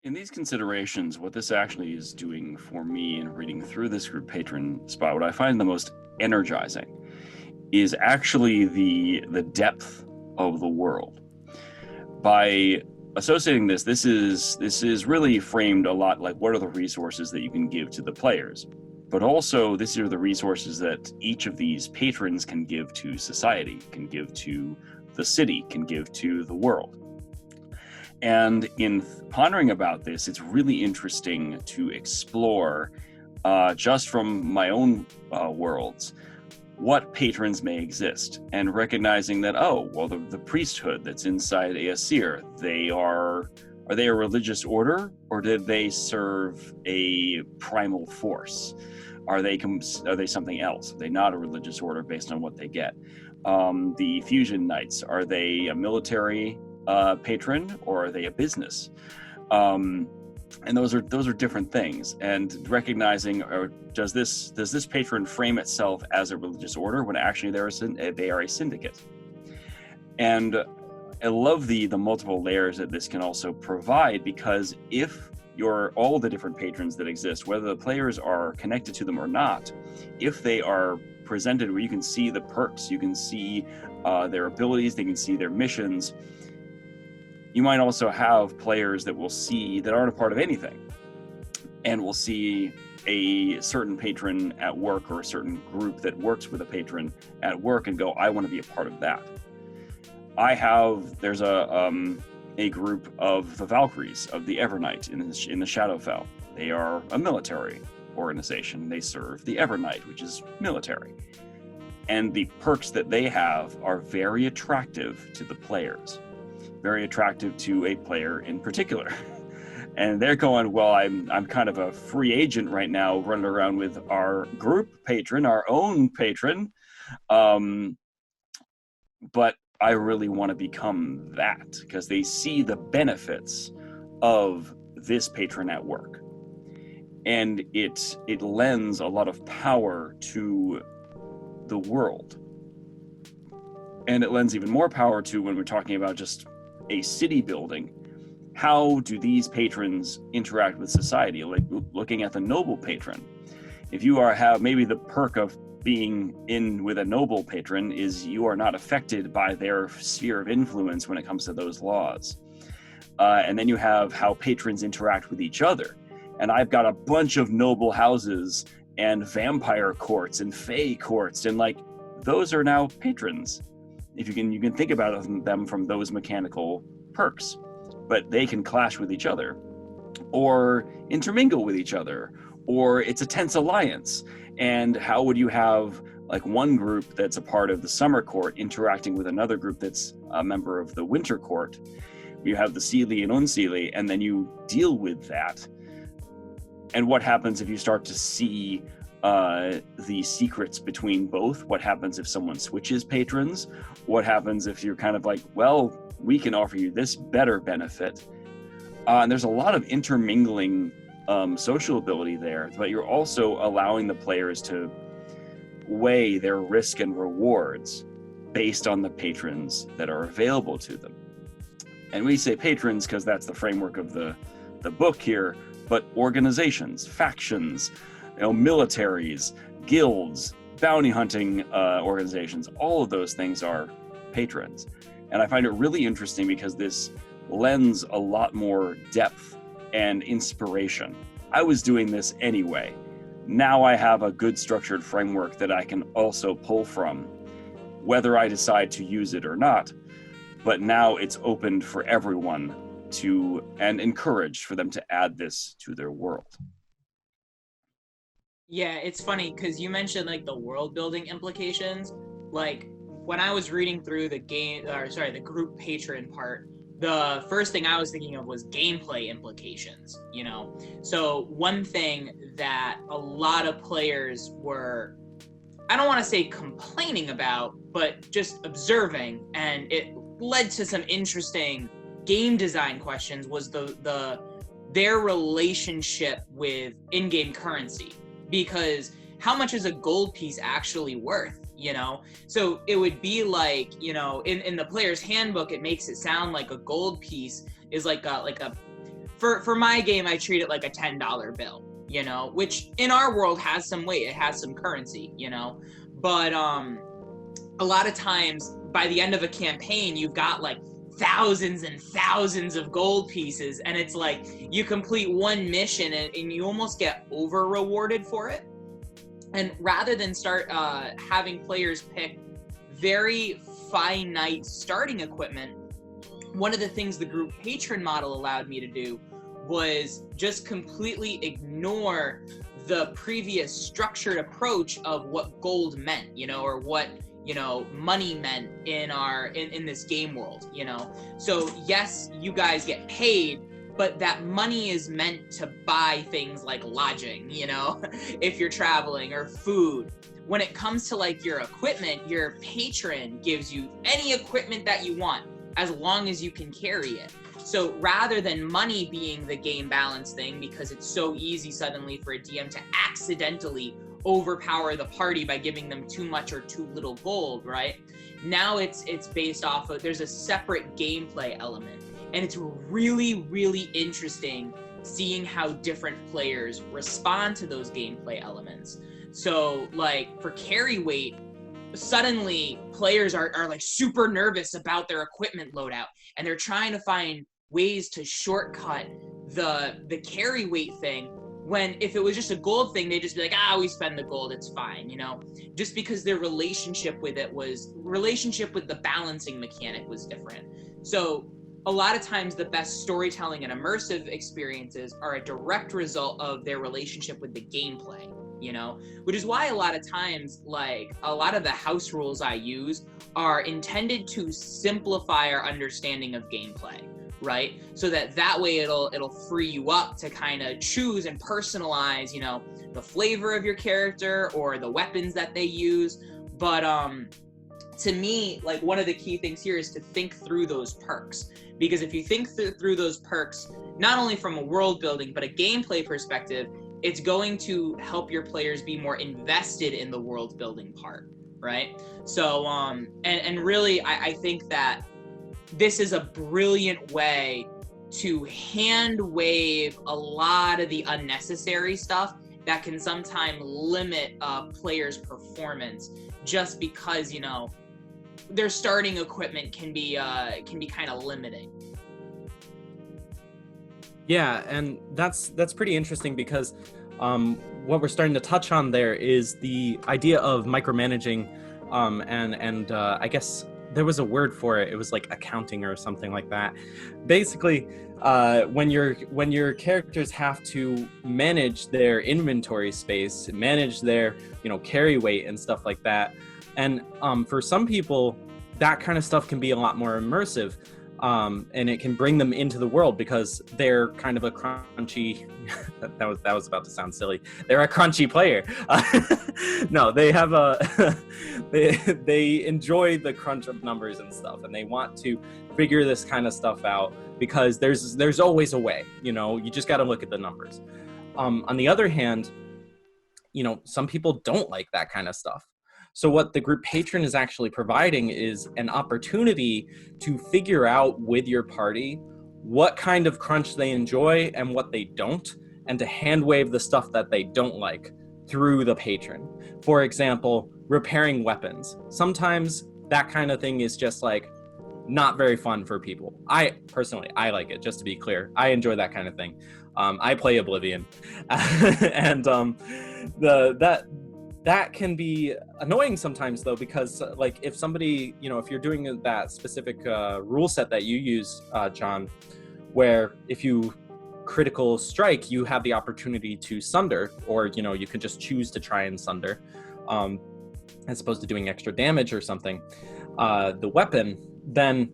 In these considerations, what this actually is doing for me in reading through this group patron spot, what I find the most energizing is actually the depth of the world. By associating this is really framed a lot like what are the resources that you can give to the players, but also these are the resources that each of these patrons can give to society, can give to the city, can give to the world. And in pondering about this, it's really interesting to explore, just from my own worlds, what patrons may exist, and recognizing that, oh, well, the priesthood that's inside Aesir, are they a religious order, or did they serve a primal force? Are they something else? Are they not a religious order based on what they get? The Fusion Knights, are they a military patron, or are they a business? And those are different things. And recognizing, or does this patron frame itself as a religious order when actually they are a syndicate? And I love the multiple layers that this can also provide, because if all the different patrons that exist, whether the players are connected to them or not, if they are presented where you can see the perks, you can see their abilities, they can see their missions. You might also have players that aren't a part of anything, and will see a certain patron at work, or a certain group that works with a patron at work, and go, I want to be a part of that. There's a group of the Valkyries of the Evernight in the Shadowfell. They are a military organization. They serve the Evernight, which is military. And the perks that they have are very attractive to the players. Very attractive to a player in particular. And they're going, well, I'm kind of a free agent right now, running around with our group patron, our own patron, but I really want to become that, because they see the benefits of this patron at work. And it lends a lot of power to the world. And it lends even more power to, when we're talking about just a city building, how do these patrons interact with society? Like looking at the noble patron. If you have maybe the perk of being in with a noble patron is you are not affected by their sphere of influence when it comes to those laws. And then you have how patrons interact with each other. And I've got a bunch of noble houses and vampire courts and fae courts, and like those are now patrons. If you can think about them from those mechanical perks, but they can clash with each other, or intermingle with each other, or it's a tense alliance. And how would you have like one group that's a part of the summer court interacting with another group that's a member of the winter court? You have the Seelie and Unseelie, and then you deal with that. And what happens if you start to see the secrets between both? What happens if someone switches patrons? What happens if you're kind of like, well, we can offer you this better benefit? And there's a lot of intermingling social ability there, but you're also allowing the players to weigh their risk and rewards based on the patrons that are available to them. And we say patrons because that's the framework of the book here, but organizations, factions, militaries, guilds, bounty hunting organizations, all of those things are patrons. And I find it really interesting because this lends a lot more depth and inspiration. I was doing this anyway. Now I have a good structured framework that I can also pull from, whether I decide to use it or not. But now it's opened for everyone to, and encouraged for them to add this to their world. Yeah, it's funny because you mentioned like the world building implications. Like when I was reading through the group patron part, the first thing I was thinking of was gameplay implications, you know? So one thing that a lot of players were, I don't want to say complaining about, but just observing, and it led to some interesting game design questions, was their relationship with in-game currency. Because how much is a gold piece actually worth, you know? So it would be like, you know, in the player's handbook, it makes it sound like a gold piece is like a for my game, I treat it like a $10 bill, you know, which in our world has some weight. It has some currency, you know, but a lot of times by the end of a campaign, you've got like thousands and thousands of gold pieces, and it's like you complete one mission and you almost get over rewarded for it. And rather than start having players pick very finite starting equipment, one of the things the group patron model allowed me to do was just completely ignore the previous structured approach of what gold meant, you know, or what, you know, money meant in this game world, you know. So yes, you guys get paid, but that money is meant to buy things like lodging, you know, if you're traveling, or food. When it comes to like your equipment, your patron gives you any equipment that you want as long as you can carry it. So rather than money being the game balance thing, because it's so easy suddenly for a DM to accidentally overpower the party by giving them too much or too little gold, right? Now it's based off of, there's a separate gameplay element. And it's really, really interesting seeing how different players respond to those gameplay elements. So like for carry weight, suddenly players are like super nervous about their equipment loadout, and they're trying to find ways to shortcut the carry weight thing, when if it was just a gold thing, they'd just be like, we spend the gold, it's fine, you know, just because their relationship with the balancing mechanic was different. So a lot of times the best storytelling and immersive experiences are a direct result of their relationship with the gameplay, you know, which is why a lot of times, like a lot of the house rules I use are intended to simplify our understanding of gameplay, right? So that way it'll free you up to kind of choose and personalize, you know, the flavor of your character or the weapons that they use. But to me, like one of the key things here is to think through those perks, because if you think through those perks, not only from a world building but a gameplay perspective, it's going to help your players be more invested in the world building part, right? So and really I think that this is a brilliant way to hand wave a lot of the unnecessary stuff that can sometimes limit a player's performance, just because, you know, their starting equipment can be kind of limiting. Yeah, and that's pretty interesting, because what we're starting to touch on there is the idea of micromanaging, and I guess there was a word for it. It was like accounting or something like that. Basically, when your characters have to manage their inventory space, manage their, you know, carry weight and stuff like that. And for some people, that kind of stuff can be a lot more immersive, and it can bring them into the world because they're kind of a crunchy. that was about to sound silly. They're a crunchy player. No, they have they enjoy the crunch of numbers and stuff, and they want to figure this kind of stuff out because there's always a way. You know, you just got to look at the numbers. On the other hand, you know, some people don't like that kind of stuff. So what the group patron is actually providing is an opportunity to figure out with your party what kind of crunch they enjoy and what they don't, and to hand wave the stuff that they don't like through the patron. For example, repairing weapons. Sometimes that kind of thing is just like not very fun for people. I personally like it, just to be clear. I enjoy that kind of thing. I play Oblivion. And that can be annoying sometimes, though, because like if somebody, you know, if you're doing that specific rule set that you use, John, where if you critical strike, you have the opportunity to sunder, or, you know, you could just choose to try and sunder, as opposed to doing extra damage or something, the weapon, then,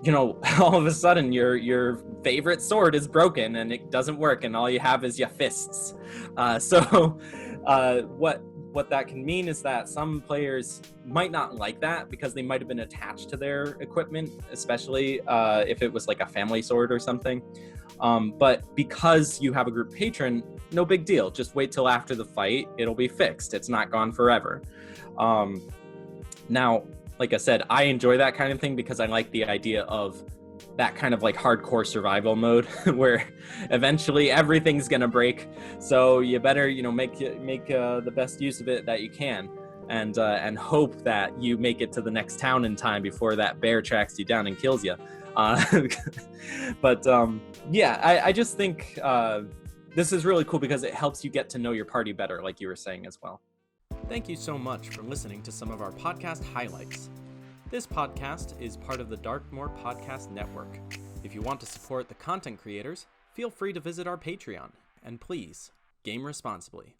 you know, all of a sudden your favorite sword is broken and it doesn't work, and all you have is your fists. So what that can mean is that some players might not like that because they might have been attached to their equipment, especially if it was like a family sword or something. But because you have a group patron, no big deal. Just wait till after the fight. It'll be fixed. It's not gone forever. Now, like I said, I enjoy that kind of thing because I like the idea of that kind of like hardcore survival mode where eventually everything's gonna break. So you better, you know, make the best use of it that you can, and hope that you make it to the next town in time before that bear tracks you down and kills you. But yeah, I just think this is really cool because it helps you get to know your party better, like you were saying as well. Thank you so much for listening to some of our podcast highlights. This podcast is part of the Darkmoor Podcast Network. If you want to support the content creators, feel free to visit our Patreon. And please, game responsibly.